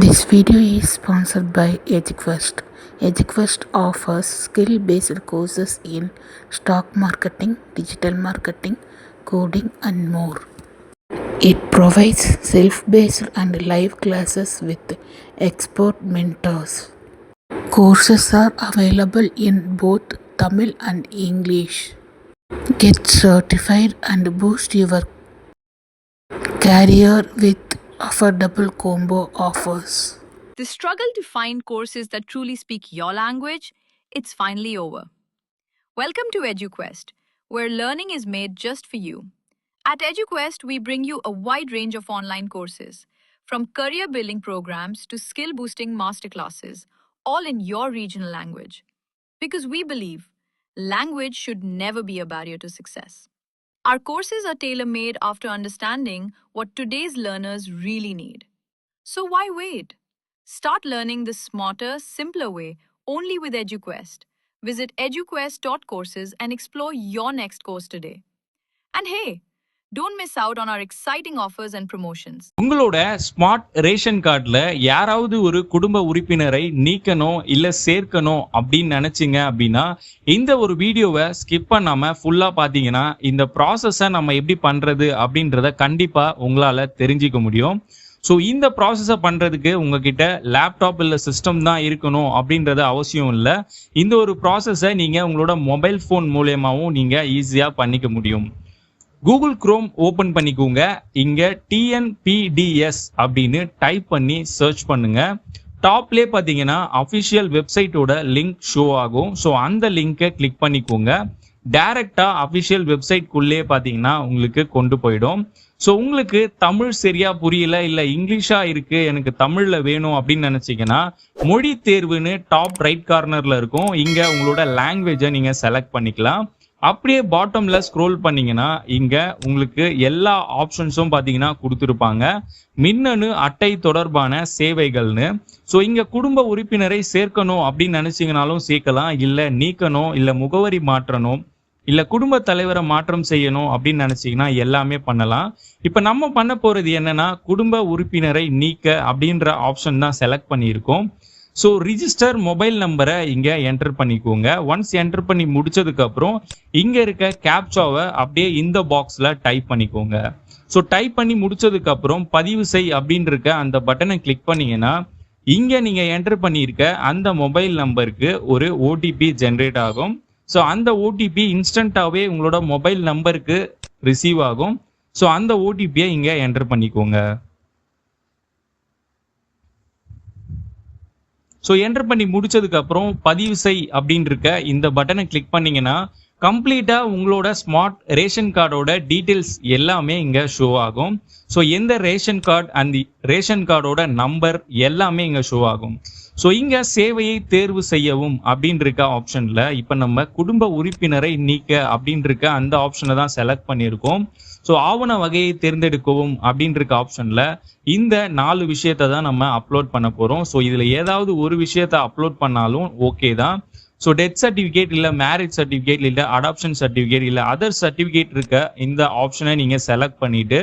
This video is sponsored by EduQuest. EduQuest offers skill-based courses in stock marketing, digital marketing, coding, and more. It provides self-paced and live classes with expert mentors. Courses are available in both Tamil and English. Get certified and boost your career with affordable combo offers. The struggle to find courses that truly speak your language, it's finally over. Welcome to EduQuest, where learning is made just for you. At EduQuest, we bring you a wide range of online courses, from career building programs to skill boosting masterclasses, all in your regional language. Because we believe language should never be a barrier to success. Our courses are tailor made after understanding what today's learners really need. So why wait? Start learning the smarter, simpler way only with EduQuest. Visit eduquest.courses and explore your next course today. And hey, don't miss out on our exciting offers and promotions. உங்களோட smart ration கார்டில் யாராவது ஒரு குடும்ப உறுப்பினரை நீக்கணும் இல்லை சேர்க்கணும் அப்படின்னு நினச்சிங்க அப்படின்னா இந்த ஒரு வீடியோவை ஸ்கிப் பண்ணாமல் ஃபுல்லாக பார்த்தீங்கன்னா இந்த ப்ராசஸை நம்ம எப்படி பண்ணுறது அப்படின்றத கண்டிப்பாக உங்களால் தெரிஞ்சிக்க முடியும். ஸோ இந்த ப்ராசஸை பண்ணுறதுக்கு உங்ககிட்ட லேப்டாப் இல்லை சிஸ்டம் தான் இருக்கணும் அப்படின்றது அவசியம் இல்லை. இந்த ஒரு ப்ராசஸை நீங்கள் உங்களோட மொபைல் ஃபோன் மூலயமாவும் நீங்கள் ஈஸியாக பண்ணிக்க முடியும். கூகுள் குரோம் ஓப்பன் பண்ணிக்கோங்க. இங்கே TNPDS அப்படின்னு டைப் பண்ணி சர்ச் பண்ணுங்க. டாப்லேயே பார்த்தீங்கன்னா அஃபிஷியல் வெப்சைட்டோட லிங்க் ஷோ ஆகும். ஸோ அந்த லிங்கை கிளிக் பண்ணிக்கோங்க. டைரக்டாக அஃபிஷியல் வெப்சைட்குள்ளே பார்த்தீங்கன்னா உங்களுக்கு கொண்டு போயிடும். ஸோ உங்களுக்கு தமிழ் சரியா புரியல இல்லை இங்கிலீஷாக இருக்கு எனக்கு தமிழில் வேணும் அப்படின்னு நினச்சிங்கன்னா மொழி தேர்வுன்னு டாப் ரைட் கார்னரில் இருக்கும். இங்கே உங்களோட லாங்குவேஜை நீங்கள் செலக்ட் பண்ணிக்கலாம். அப்படியே பாட்டம்ல ஸ்க்ரோல் பண்ணீங்கன்னா இங்க உங்களுக்கு எல்லா ஆப்ஷன்ஸும் பார்த்தீங்கன்னா கொடுத்துருப்பாங்க. மின்னணு அட்டை தொடர்பான சேவைகள்னு. ஸோ இங்க குடும்ப உறுப்பினரை சேர்க்கணும் அப்படின்னு நினைச்சீங்கனாலும் சேர்க்கலாம், இல்லை நீக்கணும், இல்லை முகவரி மாற்றணும், இல்லை குடும்ப தலைவரை மாற்றம் செய்யணும் அப்படின்னு நினைச்சீங்கன்னா எல்லாமே பண்ணலாம். இப்போ நம்ம பண்ண போறது என்னன்னா குடும்ப உறுப்பினரை நீக்க அப்படின்ற ஆப்ஷன் தான் செலக்ட் பண்ணியிருக்கோம். ஸோ ரிஜிஸ்டர் மொபைல் நம்பரை இங்கே என்டர் பண்ணிக்கோங்க. ஒன்ஸ் என்டர் பண்ணி முடிச்சதுக்கப்புறம் இங்கே இருக்க கேப்சாவை அப்படியே இந்த பாக்ஸில் டைப் பண்ணிக்கோங்க. ஸோ டைப் பண்ணி முடிச்சதுக்கப்புறம் பதிவு செய் அப்படின்னு இருக்க அந்த பட்டனை கிளிக் பண்ணிங்கன்னா இங்கே நீங்கள் என்டர் பண்ணியிருக்க அந்த மொபைல் நம்பருக்கு ஒரு OTP ஜென்ரேட் ஆகும். ஸோ அந்த OTP இன்ஸ்டண்ட்டாகவே உங்களோட மொபைல் நம்பருக்கு ரிசீவ் ஆகும். ஸோ அந்த OTPயை இங்கே என்டர் பண்ணிக்கோங்க. ஸோ என்டர் பண்ணி முடிச்சதுக்கப்புறம் பதிவு செய் அப்படின்னு இருக்க இந்த பட்டனை கிளிக் பண்ணிங்கன்னா கம்ப்ளீட்டாக உங்களோட ஸ்மார்ட் ரேஷன் கார்டோட டீட்டெயில்ஸ் எல்லாமே இங்கே ஷோ ஆகும். ஸோ எந்த ரேஷன் கார்டு அந்த ரேஷன் கார்டோட நம்பர் எல்லாமே இங்கே ஷோ ஆகும். ஸோ இங்கே சேவையை தேர்வு செய்யவும் அப்படின்னு இருக்க ஆப்ஷனில் இப்போ நம்ம குடும்ப உறுப்பினரை நீக்க அப்படின்னு இருக்க அந்த ஆப்ஷனை தான் செலக்ட் பண்ணியிருக்கோம். ஸோ ஆவண வகையை தேர்ந்தெடுக்கவும் அப்படின்னு இருக்க ஆப்ஷனில் இந்த 4 விஷயத்தை தான் நம்ம அப்லோட் பண்ண போகிறோம். ஸோ இதில் ஏதாவது ஒரு விஷயத்தை அப்லோட் பண்ணாலும் ஓகே தான். ஸோ டெத் சர்டிஃபிகேட் இல்லை மேரேஜ் சர்டிஃபிகேட் இல்லை அடாப்ஷன் சர்டிஃபிகேட் இல்லை அதர் சர்டிஃபிகேட் இருக்க இந்த ஆப்ஷனை நீங்கள் செலக்ட் பண்ணிவிட்டு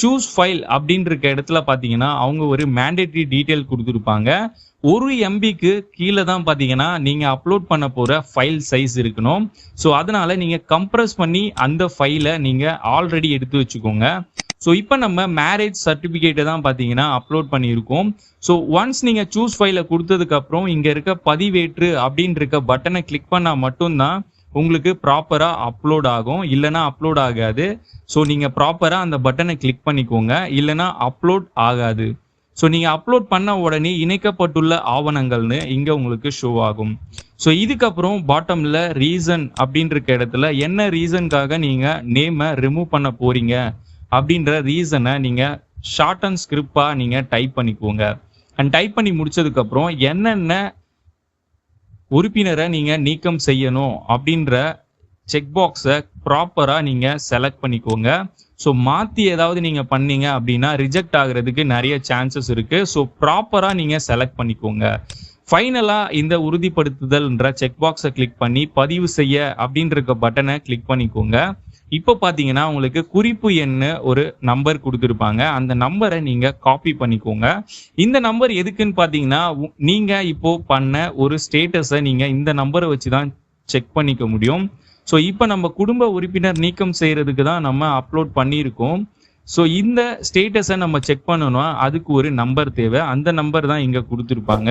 சூஸ் ஃபைல் அப்படின்னு இருக்க இடத்துல பார்த்தீங்கன்னா அவங்க ஒரு மேண்டேட்ரி டீட்டெயில் கொடுத்துருப்பாங்க. 1 MBக்கு கீழே தான் பார்த்தீங்கன்னா நீங்கள் அப்லோட் பண்ண போகிற ஃபைல் சைஸ் இருக்கணும். ஸோ அதனால நீங்கள் கம்ப்ரஸ் பண்ணி அந்த ஃபைலை நீங்கள் ஆல்ரெடி எடுத்து வச்சுக்கோங்க. ஸோ இப்போ நம்ம மேரேஜ் சர்டிஃபிகேட்டை தான் பார்த்தீங்கன்னா அப்லோட் பண்ணியிருக்கோம். ஸோ ஒன்ஸ் நீங்கள் சூஸ் ஃபைலை கொடுத்ததுக்கப்புறம் இங்கே இருக்க பதிவேற்று அப்படின்னு இருக்க பட்டனை கிளிக் பண்ணால் மட்டும்தான் உங்களுக்கு ப்ராப்பராக அப்லோட் ஆகும், இல்லைனா அப்லோட் ஆகாது. ஸோ நீங்கள் ப்ராப்பராக அந்த பட்டனை கிளிக் பண்ணிக்கோங்க, இல்லைனா அப்லோட் ஆகாது. ஸோ நீங்கள் அப்லோட் பண்ண உடனே இணைக்கப்பட்டுள்ள ஆவணங்கள்னு இங்கே உங்களுக்கு ஷோ ஆகும். ஸோ இதுக்கப்புறம் பாட்டமில் ரீசன் அப்படின்னு இருக்க இடத்துல என்ன ரீசனுக்காக நீங்கள் நேமை ரிமூவ் பண்ண போகிறீங்க அப்படின்ற ரீசனை நீங்கள் ஷார்ட் அண்ட் ஸ்கிரிப்டாக நீங்கள் டைப் பண்ணிக்கோங்க. அண்ட் டைப் பண்ணி முடிச்சதுக்கப்புறம் என்னென்ன உறுப்பினரை நீங்கள் நீக்கம் செய்யணும் அப்படின்ற செக் பாக்ஸை ப்ராப்பராக நீங்கள் செலக்ட் பண்ணிக்கோங்க. ஸோ மாற்றி ஏதாவது நீங்கள் பண்ணீங்க அப்படின்னா ரிஜெக்ட் ஆகிறதுக்கு நிறைய சான்சஸ் இருக்குது. ஸோ ப்ராப்பராக நீங்கள் செலக்ட் பண்ணிக்கோங்க. ஃபைனலாக இந்த உறுதிப்படுத்துதல்ன்ற செக் பாக்ஸை கிளிக் பண்ணி பதிவு செய்ய அப்படின்ற பட்டனை கிளிக் பண்ணிக்கோங்க. இப்போ பார்த்தீங்கன்னா உங்களுக்கு குறிப்பு எண்ணு ஒரு நம்பர் கொடுத்துருப்பாங்க. அந்த நம்பரை நீங்கள் காப்பி பண்ணிக்கோங்க. இந்த நம்பர் எதுக்குன்னு பார்த்தீங்கன்னா நீங்கள் இப்போ பண்ண ஒரு ஸ்டேட்டஸை நீங்கள் இந்த நம்பரை வச்சு தான் செக் பண்ணிக்க முடியும். ஸோ இப்போ நம்ம குடும்ப உறுப்பினர் நீக்கம் செய்கிறதுக்கு தான் நம்ம அப்லோட் பண்ணியிருக்கோம். ஸோ இந்த ஸ்டேட்டஸை நம்ம செக் பண்ணணும்னா அதுக்கு ஒரு நம்பர் தேவை. அந்த நம்பர் தான் இங்கே கொடுத்துருப்பாங்க.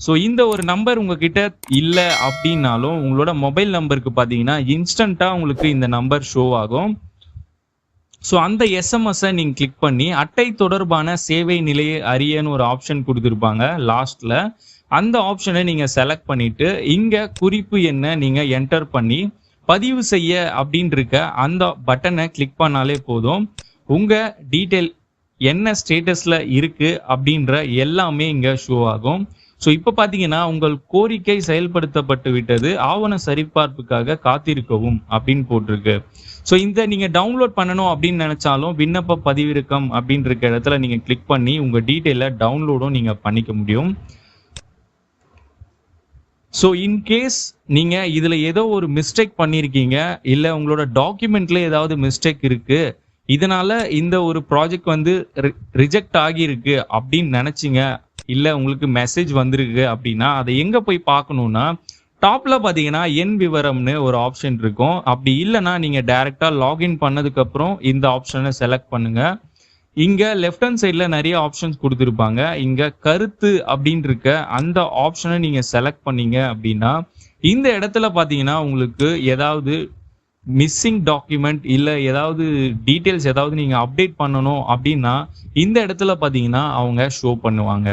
ஸோ இந்த ஒரு நம்பர் உங்ககிட்ட இல்லை அப்படின்னாலும் உங்களோட மொபைல் நம்பருக்கு பார்த்தீங்கன்னா இன்ஸ்டண்ட்டாக உங்களுக்கு இந்த நம்பர் ஷோ ஆகும். ஸோ அந்த எஸ்எம்எஸ்ஸை நீங்கள் கிளிக் பண்ணி அட்டை தொடர்பான சேவை நிலையை அறியன்னு ஒரு ஆப்ஷன் கொடுத்துருப்பாங்க லாஸ்ட்டில். அந்த ஆப்ஷனை நீங்கள் செலக்ட் பண்ணிவிட்டு இங்கே குறிப்பு எண்ணை நீங்கள் என்டர் பண்ணி பதிவு செய்ய அப்படின்னு இருக்க அந்த பட்டனை கிளிக் பண்ணாலே போதும். உங்கள் டீட்டெயில் என்ன ஸ்டேட்டஸில் இருக்குது அப்படின்ற எல்லாமே இங்கே ஷோ ஆகும். ஸோ இப்போ பார்த்தீங்கன்னா உங்கள் கோரிக்கை செயல்படுத்தப்பட்டு விட்டது, ஆவண சரிபார்ப்புக்காக காத்திருக்கவும் அப்படின்னு போட்டிருக்கு. ஸோ இந்த நீங்கள் டவுன்லோட் பண்ணணும் அப்படின்னு நினச்சாலும் விண்ணப்ப பதிவிறக்கம் அப்படின்னு இருக்க இடத்துல நீங்கள் கிளிக் பண்ணி உங்கள் டீட்டெயிலை டவுன்லோடும் நீங்கள் பண்ணிக்க முடியும். ஸோ இன்கேஸ் நீங்கள் இதில் ஏதோ ஒரு மிஸ்டேக் பண்ணியிருக்கீங்க, இல்லை உங்களோட டாக்குமெண்ட்ல ஏதாவது மிஸ்டேக் இருக்குது, இதனால இந்த ஒரு ப்ராஜெக்ட் வந்து ரிஜெக்ட் ஆகியிருக்கு அப்படின்னு நினச்சிங்க, இல்லை உங்களுக்கு மெசேஜ் வந்திருக்கு அப்படின்னா அதை எங்கே போய் பார்க்கணுன்னா டாப்பில் பார்த்தீங்கன்னா என் விவரம்னு ஒரு ஆப்ஷன் இருக்கும். அப்படி இல்லைன்னா நீங்கள் டைரெக்டாக லாகின் பண்ணதுக்கப்புறம் இந்த ஆப்ஷனை செலக்ட் பண்ணுங்கள். இங்கே லெஃப்ட் ஹேண்ட் சைடில் நிறைய ஆப்ஷன்ஸ் கொடுத்துருப்பாங்க. இங்கே கருத்து அப்படின்னு இருக்க அந்த ஆப்ஷனை நீங்கள் செலக்ட் பண்ணீங்க அப்படின்னா இந்த இடத்துல பார்த்தீங்கன்னா உங்களுக்கு ஏதாவது மிஸ்ஸிங் டாக்குமெண்ட் இல்லை ஏதாவது டீட்டெயில்ஸ் ஏதாவது நீங்கள் அப்டேட் பண்ணணும் அப்படின்னா இந்த இடத்துல பார்த்தீங்கன்னா அவங்க ஷோ பண்ணுவாங்க.